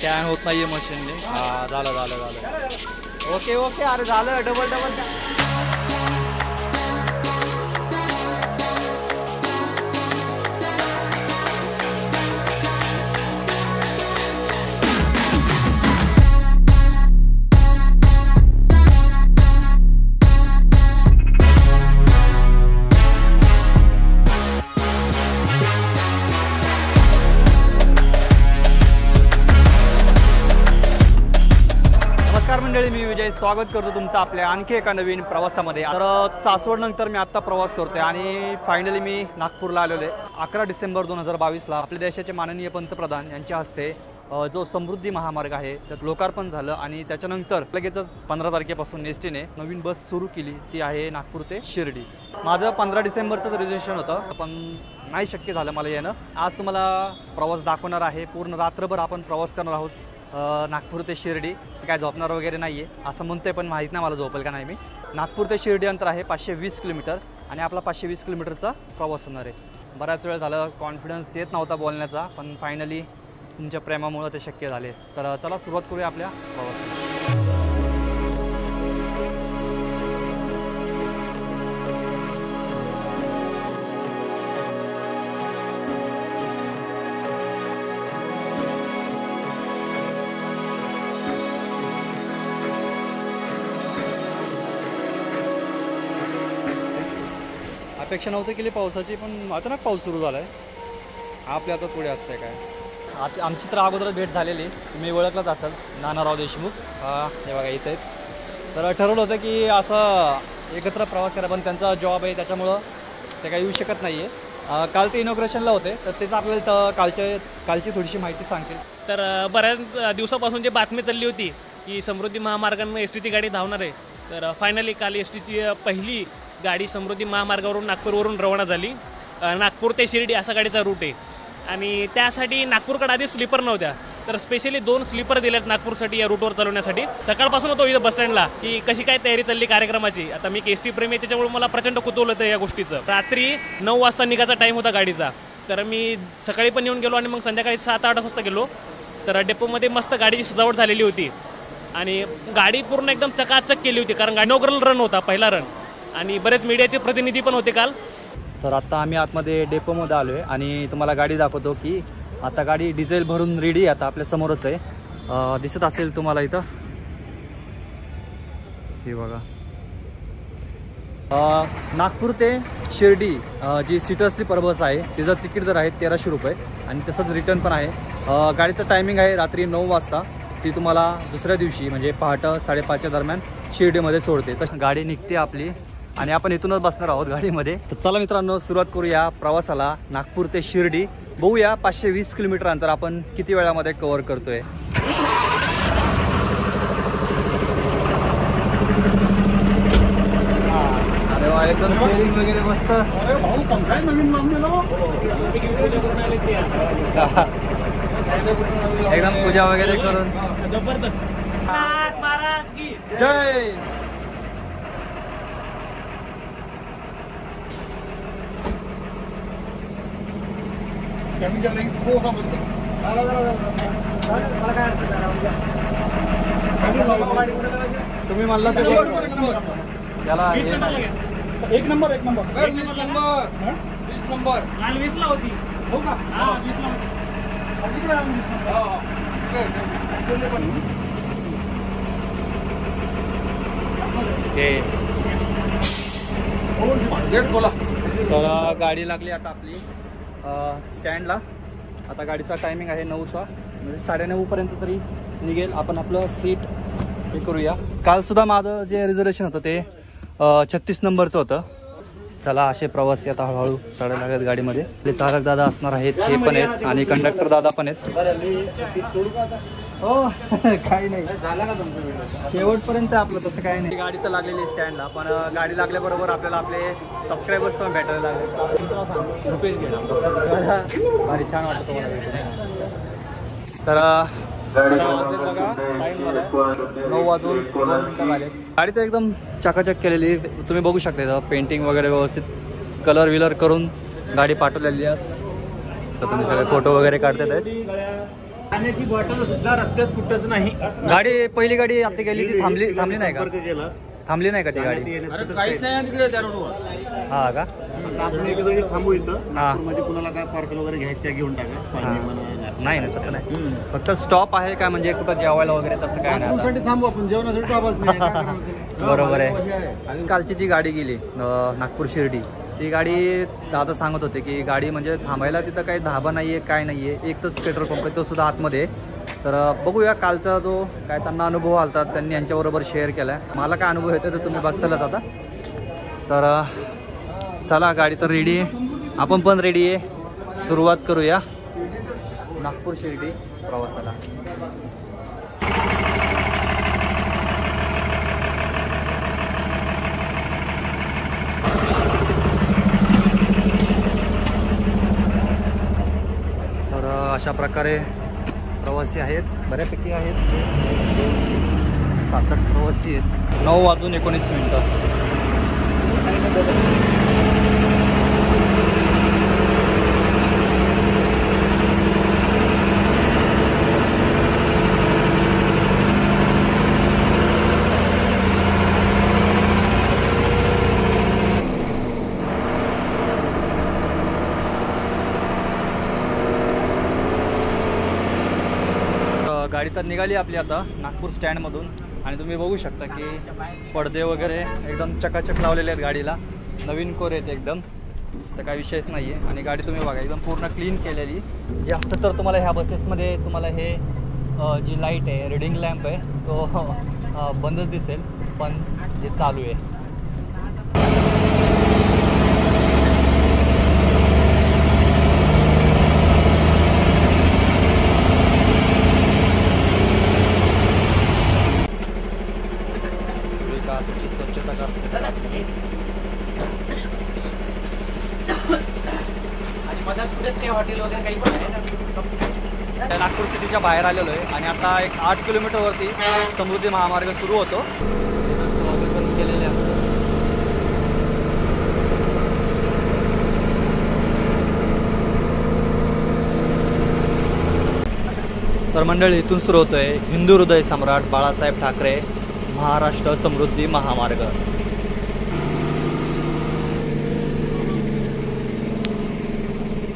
Scan होत नाहीये मशीनने. हा झालं झालं झालं. Okay okay. अरे झालं. Double double. मंडळी, मी विजय स्वागत करतो तुमचं आपल्या आणखी एका नवीन प्रवासामध्ये. तर सासवड नंतर मी आत्ता प्रवास करतोय आणि फायनली मी नागपूरला आलेलो आहे. 11 डिसेंबर 2022ला आपल्या देशाचे माननीय पंतप्रधान यांच्या हस्ते जो समृद्धी महामार्ग आहे त्याचं लोकार्पण झालं आणि त्याच्यानंतर लगेचच 15 तारखेपासून एसटीने नवीन बस सुरू केली. ती आहे नागपूर ते शिर्डी. माझं 15 डिसेंबरचं रिझर्वेशन होतं पण नाही शक्य झालं मला येणं. आज तुम्हाला प्रवास दाखवणार आहे. पूर्ण रात्रभर आपण प्रवास करणार आहोत नागपूर ते शिर्डी. काय झोपणार वगैरे नाही आहे असं म्हणतोय पण माहीत नाही मला झोपेल का नाही. मी नागपूर ते शिर्डी अंतर आहे 520 किलोमीटर आणि आपला 520 किलोमीटरचा प्रवास होणार आहे. बऱ्याच वेळ झालं कॉन्फिडन्स येत नव्हता बोलण्याचा पण फायनली तुमच्या प्रेमामुळे ते शक्य झाले. तर चला सुरुवात करूया आपल्या प्रवासाला. अपेक्षा नव्हती केली पावसाची पण अचानक पाऊस सुरू झाला आहे. आपल्या आता पुढे असतंय काय. आमची तर अगोदरच भेट झालेली. तुम्ही ओळखलंच असाल नानाराव देशमुख. हे बघा इथे. तर ठरवलं होतं की असं एकत्र प्रवास करा पण त्यांचा जॉब आहे त्याच्यामुळं ते काही येऊ शकत नाही आहे. काल ते इनॉग्रेशनला होते तर तेच आपल्याला कालची थोडीशी माहिती सांगतील. तर बऱ्याच दिवसापासून जी बातमी चालली होती की समृद्धी महामार्गानं एस टीची गाडी धावणार आहे तर फायनली काल एस टीची पहिली गाडी समृद्धी महामार्गावरून नागपूरवरून रवाना झाली. नागपूर ते शिर्डी असा गाडीचा रूट आहे आणि त्यासाठी नागपूरकडे आधी स्लीपर नव्हत्या तर स्पेशली 2 स्लीपर दिल्यात नागपूरसाठी या रूटवर चालवण्यासाठी. सकाळपासून होतो इथं बसस्टँडला की कशी काय तयारी चालली कार्यक्रमाची. आता मी एस टी प्रेमी आहे त्याच्यामुळे मला प्रचंड कुतूहल होतं या गोष्टीचं. रात्री 9 वाजता निघायचा टाईम होता गाडीचा तर मी सकाळी पण येऊन गेलो आणि मग संध्याकाळी 7-8 वाजता गेलो. तर डेपोमध्ये मस्त गाडीची सजावट झालेली होती आणि गाडी पूर्ण एकदम चकाचक केली होती कारण इनॉग्रल रन होता पहिला रन आणि बरेच मीडियाचे प्रतिनिधी पण होते काल. तर आता आम्ही आतमध्ये डेपोमध्ये आलो आहे आणि तुम्हाला गाडी दाखवतो की आता गाडी डिझेल भरून रेडी आता आपल्या समोरच आहे. दिसत असेल तुम्हाला इथं हे बघा. नागपूर ते शिर्डी जी सीटर स्लीपर बस आहे तिचं तिकीट दर आहे 1300 रुपये आणि तसंच रिटर्न पण आहे. गाडीचं टायमिंग आहे रात्री 9 वाजता. ती तुम्हाला दुसऱ्या दिवशी म्हणजे पहाटे 5:30च्या दरम्यान शिर्डीमध्ये सोडते. तर गाडी निघते आपली आणि आपण इथूनच बसणार आहोत गाडीमध्ये. तर चला मित्रांनो सुरुवात करूया प्रवासाला नागपूर ते शिर्डी. बघूया 520 किलोमीटर अंतर आपण किती वेळामध्ये कव्हर करतोय. अरे वा एकदम स्टेअरिंग वगैरे मस्त. एकदम पूजा वगैरे करून जबरदस्त. जय. तुम्ही म्हणला तर त्याला 1 नंबर 20 ला होती. हो का? 20 ला होती. तर गाडी लागली आता आपली स्टँडला. आता गाडीचा टायमिंग आहे 9चा म्हणजे 9:30 पर्यंत तरी निघेल. आपण आपलं सीट हे करूया. काल सुद्धा माझं जे रिझर्वेशन होतं ते 36 नंबरचं होतं. चला असे प्रवासी आता हळूहळू चढायला लागतात गाडीमध्ये. आपले चालक दादा असणार आहेत हे पण आहेत आणि कंडक्टर दादा पण आहेत. हो काही नाही शेवटपर्यंत आपलं तसं काही नाही. गाडी तर लागलेली स्टँडला पण गाडी लागल्याबरोबर आपल्याला आपले सबस्क्रायबर्स पण भेटायला लागले. रुपेश घेणार भारी छान वाटतं तुम्हाला. तर बघा टाईम झाला 9 वाजून 2 मिनिटं झाले. गाडी तर एकदम चकाचक केलेली तुम्ही बघू शकता. इथं पेंटिंग वगैरे व्यवस्थित कलर विलर करून गाडी पाठवलेली आहे. तर तुम्ही सगळे फोटो वगैरे काढतात आहेत. पाण्याची बॉटल सुद्धा रस्त्यात कुठंच नाही. गाडी पहिली गाडी आता गेली ती थांबली नाही का? थांबली नाही का ती गाडी? काहीच नाही तिकडे त्या रोडवर. हा का? आपण एकदा जागी थांबू इथं नागपूरमध्ये, कुणाला काय पार्सल वगैरे घ्यायच्या घेऊन टाका. नाही ना तसं नाही, फक्त स्टॉप आहे काय म्हणजे कुठं जेवायला वगैरे तसं काय नाही. साठी थांबू आपण, जेवणासाठी आवाज नाही. बरोबर आहे. कालची जी गाडी गेली नागपूर शिर्डी, ती गाडी दादा सांगत होते की गाडी म्हणजे थांबायला तिथं काही धाबा नाही आहे, काय नाही आहे, एकच पेट्रोल पंप आहे, तो सुद्धा आतमध्ये. तर बघूया कालचा जो काय त्यांना अनुभव आला त्यांनी यांच्याबरोबर शेअर केला आहे. मला काय अनुभव येतो तर तुम्ही बघचालच आता. तर चला, गाडी तर रेडी आहे, आपण पण रेडी आहे. सुरुवात करूया नागपूर शिर्डी प्रवासाला. तर अशा प्रकारे प्रवासी आहेत, बऱ्यापैकी आहेत, 7-8 प्रवासी आहेत. 9:19. गाडी तर निघाली आपली आता नागपूर स्टँडमधून आणि तुम्ही बघू शकता की पडदे वगैरे एकदम चकाचक लावलेले आहेत गाडीला, नवीन कोर आहेत एकदम, तर काही विषयच नाही आहे. आणि गाडी तुम्ही बघा एकदम पूर्ण क्लीन केलेली. जास्त तर तुम्हाला ह्या बसेसमध्ये तुम्हाला हे जी लाईट आहे, रिडिंग लॅम्प आहे, तो बंदच दिसेल, पण जे चालू आहे. स्वच्छता करते हॉटेल वगैरे काही पण आहे. नागपूर सिटीच्या बाहेर आलेलो आहे आणि आता एक 8 किलोमीटरवरती समृद्धी महामार्ग सुरू होतो. केलेले आहे. तर मंडळी, इथून सुरू होतोय हिंदू हृदय सम्राट बाळासाहेब ठाकरे महाराष्ट्र समृद्धी महामार्ग.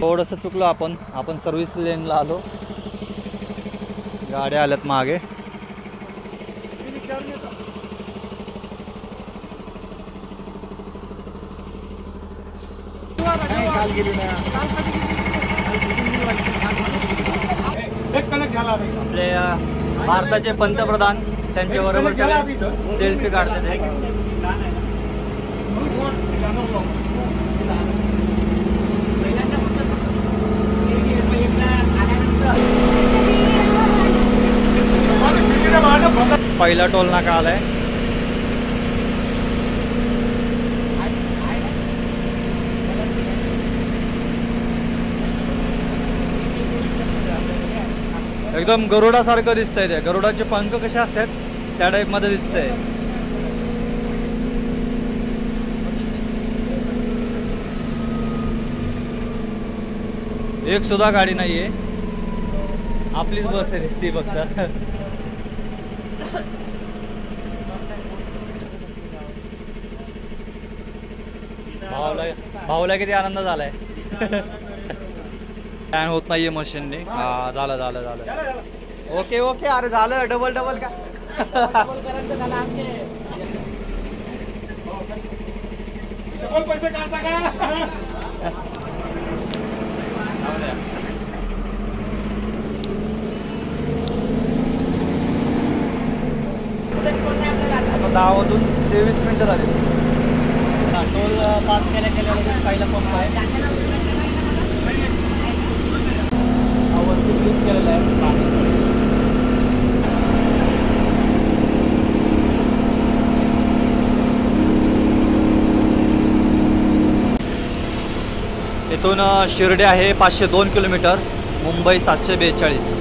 थोडंसं चुकलो आपण सर्व्हिस लेनला आलो, गाड्या आल्यात मागे. आपले भारताचे पंतप्रधान त्यांच्याबरोबर सेल्फी काढतात. पहिला टोल नाका आलाय. एकदम गरुडासारखं दिसतंय. ते गरुडाचे पंख कसे असतात त्या टाईप मध्ये दिसतंय. एक सुद्धा गाडी नाहीये, आपलीच बस आहे दिसती फक्त. भाऊला किती आनंद झालाय. फॅन होत नाहीये मशीनने. हा, झालं. ओके. अरे झालं, डबल का. पैसे काढता का. आता 10 वाजून 23 मिनिटं झाली. टोल पास केल्या पहिला पंप आहे, वरती ब्रिज केलेला आहे. इथून शिर्डी आहे 502 किलोमीटर, मुंबई 742.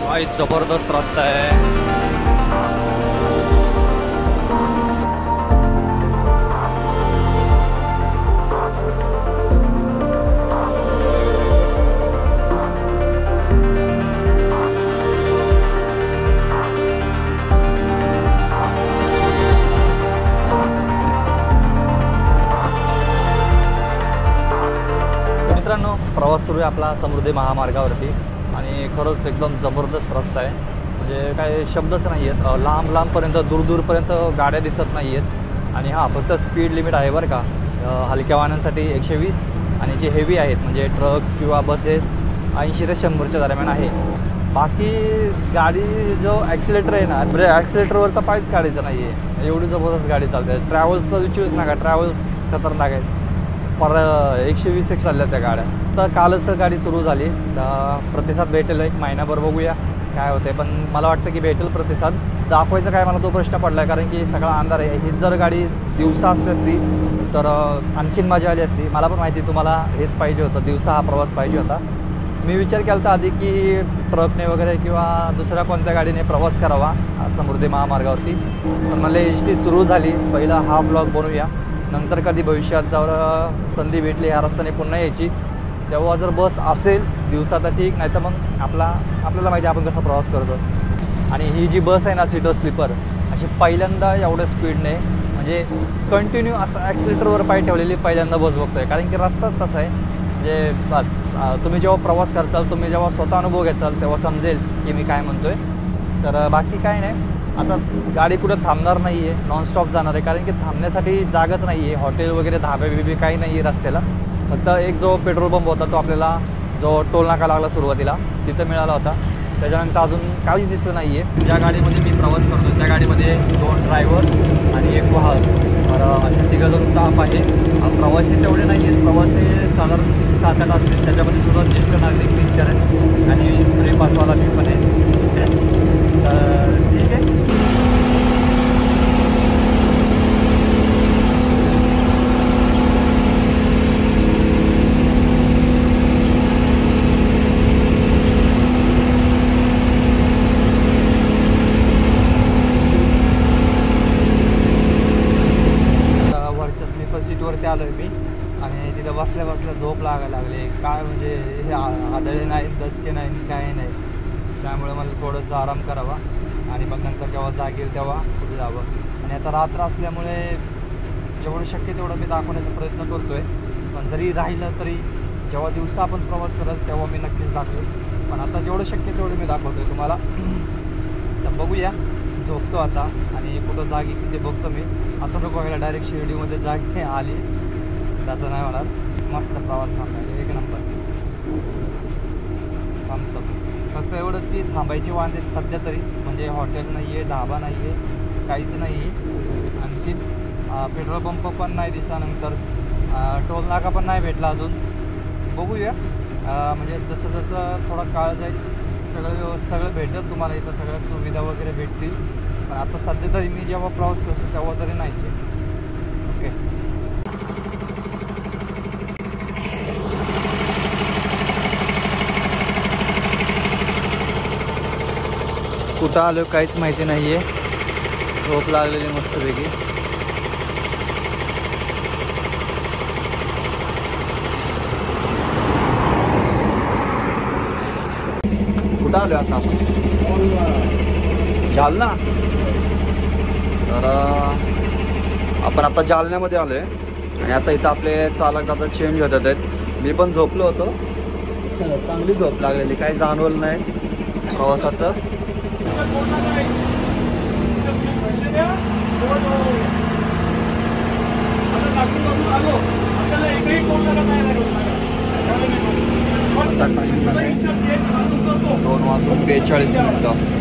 काय जबरदस्त रस्ता आहे. प्रवास सुरू आहे आपला समृद्धी महामार्गावरती आणि खरंच एकदम जबरदस्त रस्ता आहे. म्हणजे काय शब्दच नाही आहेत. लांब लांबपर्यंत दूरपर्यंत गाड्या दिसत नाही आहेत. आणि हां, फक्त स्पीड लिमिट आहे बरं का. हलक्या वाहनांसाठी 120 आणि जे हेवी आहेत म्हणजे ट्रक्स किंवा बसेस 80 ते 100च्या दरम्यान आहे. बाकी गाडी जो ॲक्सिलेटर आहे ना, म्हणजे ॲक्सिलेटरवरचा पायच काढायचं नाही आहे, एवढी जबरदस्त गाडी चालते. ट्रॅव्हल्सचा विचारूच नका, ट्रॅव्हल्स खतरनाक आहेत. पर 120 एक चालल्या त्या गाड्या. तर कालच तर गाडी सुरू झाली. प्रतिसाद भेटेल, एक महिनाभर बघूया काय होते. पण मला वाटतं की भेटेल प्रतिसाद. दाखवायचं काय मला तो प्रश्न पडला आहे, कारण की सगळा अंधार आहे. हीच जर गाडी दिवसा असते असती तर आणखीन मजा आली असती. मला पण माहिती तुम्हाला हेच पाहिजे होतं, दिवसा हा प्रवास पाहिजे होता. मी विचार केला होता आधी की ट्रकने वगैरे किंवा दुसऱ्या कोणत्या गाडीने प्रवास करावा समृद्धी महामार्गावरती. पण मला ST सुरू झाली, पहिला हा ब्लॉग बनवूया. नंतर कधी भविष्यात जर संधी भेटली ह्या रस्त्याने पुन्हा यायची, तेव्हा जर बस असेल दिवसा तर ठीक, नाही तर मग आपल्याला माहिती आपण कसा प्रवास करतो. आणि ही जी बस आहे ना सीटर स्लीपर, अशी पहिल्यांदा एवढ्या स्पीडने म्हणजे कंटिन्यू असं ॲक्सिलेटरवर पाय ठेवलेली पहिल्यांदा बस बघतो आहे. कारण की रस्ता तसा आहे म्हणजे बस तुम्ही जेव्हा प्रवास करताल, तुम्ही जेव्हा स्वतः अनुभव घ्याल तेव्हा समजेल की मी काय म्हणतो आहे. तर बाकी काय नाही. आता गाडी कुठं थांबणार नाही आहे, नॉनस्टॉप जाणार आहे. कारण की थांबण्यासाठी जागाच नाही आहे, हॉटेल वगैरे धाबे बिबे काही नाही आहे रस्त्याला. फक्त एक जो पेट्रोल पंप होता तो आपल्याला जो टोल नाका लागला सुरुवातीला तिथं मिळाला होता. त्याच्यानंतर अजून काहीच दिसलं नाही आहे. ज्या गाडीमध्ये मी प्रवास करतो त्या गाडीमध्ये 2 ड्रायव्हर आणि 1 वाहक, तर अशा 3 जण स्टाफ आहे. प्रवासी तेवढे नाही आहेत, प्रवासी साधारण 7-8 असतील. त्याच्यामध्ये सुद्धा ज्येष्ठ नागरिक 3-4 आहेत आणि फ्री पासवाला मी पण आहे. तर ठीक आहे. सीटवरती आलो आहे मी आणि तिथं बसल्या बसल्या झोप लागायला लागली. काय म्हणजे हे आदळे नाही, दचके नाही, काय नाही. त्यामुळे मला थोडंसं आराम करावा आणि मग नंतर जेव्हा जाग येईल तेव्हा कुठे जावं. आणि आता रात्र असल्यामुळे जेवढं शक्य तेवढं मी दाखवण्याचा प्रयत्न करतो आहे. पण जरी राहिलं तरी जेव्हा दिवसा आपण प्रवास करत तेव्हा मी नक्कीच दाखवेन. पण आता जेवढं शक्य तेवढं मी दाखवतो आहे तुम्हाला. तर बघूया, झोपतो आता आणि कुठं जाग येते ते बघतो मी. असं नको व्हायला डायरेक्ट शिर्डीमध्ये जाग आली, तसं नाही होणार. मस्त प्रवास थांबायला 1 नंबर. थम्सअप. फक्त एवढंच की थांबायचे वांदे सध्या तरी, म्हणजे हॉटेल नाही आहे, ढाबा नाही आहे, काहीच नाही आहे. आणखी पेट्रोल पंप पण नाही दिसला. नंतर टोल नाका पण नाही भेटला अजून. बघूया, म्हणजे जसं जसं थोडा काळ जाईल सगळं भेटेल तुम्हाला. इथं सगळ्या सुविधा वगैरे भेटतील. पण आता सध्या तरी मी जेव्हा प्रवास करतो तेव्हा तरी नाही आहे. ओके. कुठं आलो काहीच माहिती नाही आहे. झोप लागलेली मस्तपैकी. कुठं आलो आता आपण? जालना. तर आपण आता जालन्यामध्ये आलो आहे आणि आता इथं आपले चालक आता चेंज होतात आहेत. मी पण झोपलो होतो, चांगली झोप लागलेली, काही जाणवलं नाही प्रवासाचं. आता टाईम झाला 2:42.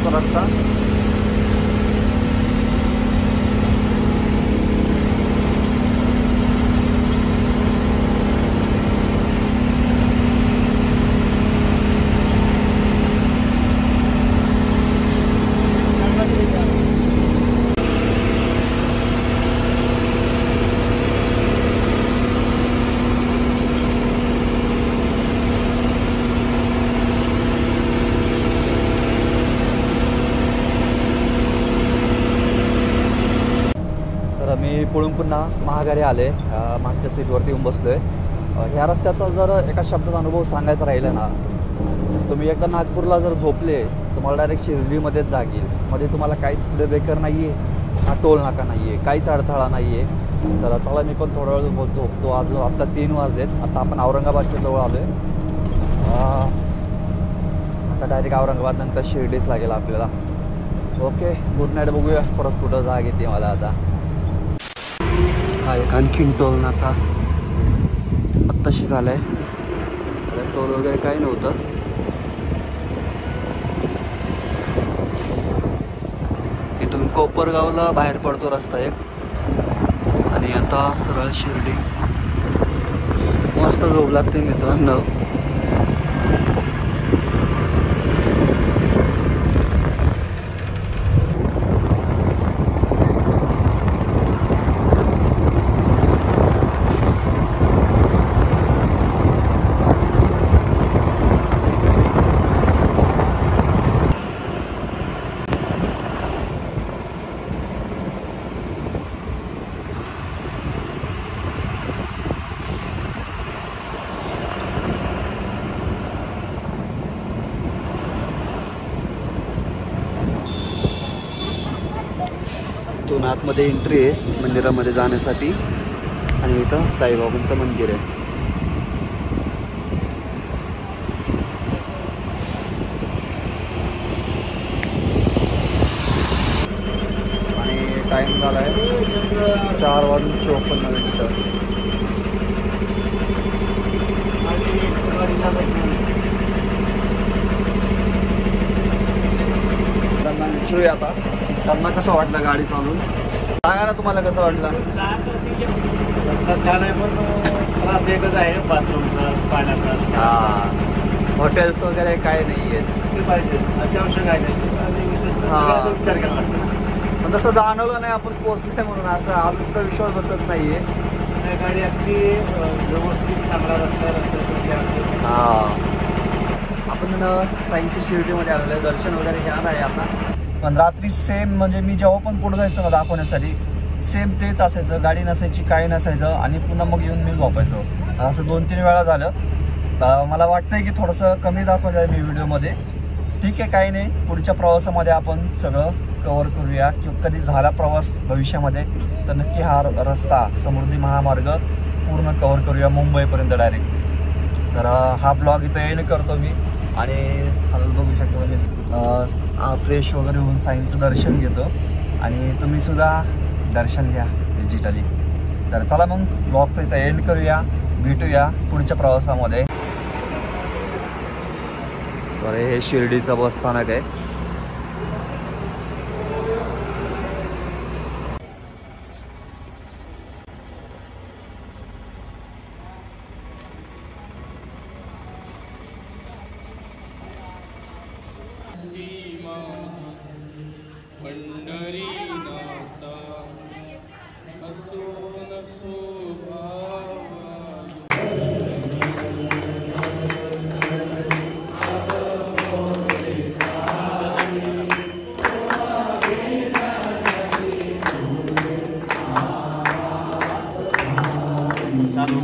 रस्ता. पुन्हा महागारी आले, मागच्या सीटवरती येऊन बसलो आहे. ह्या रस्त्याचा जर एका शब्दात अनुभव सांगायचा राहिला ना, तुम्ही एकदा नागपूरला जर झोपले तुम्हाला डायरेक्ट शिर्डीमध्येच जागील. मध्ये तुम्हाला काहीच स्पीड ब्रेकर नाही आहे, टोल नाका नाही आहे, काहीच अडथळा नाही आहे. तर चला मी पण थोडा वेळ झोपतो. आत्ता 3 वाजलेत. आता आपण औरंगाबादच्या जवळ आलो आहे. आता डायरेक्ट औरंगाबाद नंतर शिर्डीच लागेल आपल्याला. Okay, good night. बघूया परत कुठं जाग येते मला. आता हा एक आणखीन टोल नाका आत्ता शिकायला आहे. टोल वगैरे काही नव्हतं. इथून कोपरगावला बाहेर पडतो रस्ता एक, आणि आता सरळ शिर्डी. मस्त झोप लागते मित्रांनो. इथून आतमध्ये एंट्री आहे मंदिरामध्ये जाण्यासाठी, आणि इथं साईबाबांचं मंदिर आहे. आणि टाइम झाला आहे 4:54. त्यांना विचारूया आता त्यांना कसं वाटलं गाडी चालून. सांगा ना तुम्हाला कसं वाटलं. रस्ता छान आहे, पण त्रास एकच आहे बाथरूमचा, पाण्याचा. हॉटेल्स वगैरे काय नाही आहेत ते पाहिजे, अत्यावश्यक आहे. आणि विशेषतः विचार करावा लागतो. पण तसं जाणवलं नाही आपण पोहोचले म्हणून. असं आजच तर विश्वास बसत नाहीये. गाडी अगदी व्यवस्थित चांगला रस्ता. आपण साईंच्या शिर्डीमध्ये आलेलं आहे. दर्शन वगैरे घेणार आहे आता. पण रात्री सेम म्हणजे मी जेव्हा पण पुढे जायचो ना दाखवण्यासाठी, सेम तेच असायचं. गाडी नसायची, काही नसायचं, आणि पुन्हा मग येऊन मी झोपायचो. असं 2-3 वेळा झालं. मला वाटतंय की थोडंसं कमी दाखवलं आहे मी व्हिडिओमध्ये. ठीक आहे, काही नाही. पुढच्या प्रवासामध्ये आपण सगळं कवर करूया, किंवा कधी झाला प्रवास भविष्यामध्ये तर नक्की हा रस्ता समृद्धी महामार्ग पूर्ण कवर करूया मुंबईपर्यंत डायरेक्ट. तर हा ब्लॉग इथं एंड करतो मी. आणि हळू बघू शकतो मी फ्रेश वगैरे होऊन साईंचं दर्शन घेतो, आणि तुम्हीसुद्धा दर्शन घ्या डिजिटली. तर चला मग ब्लॉगचं इथं एंड करूया. भेटूया पुढच्या प्रवासामध्ये. तर हे शिर्डीचं बस स्थानक आहे. चालू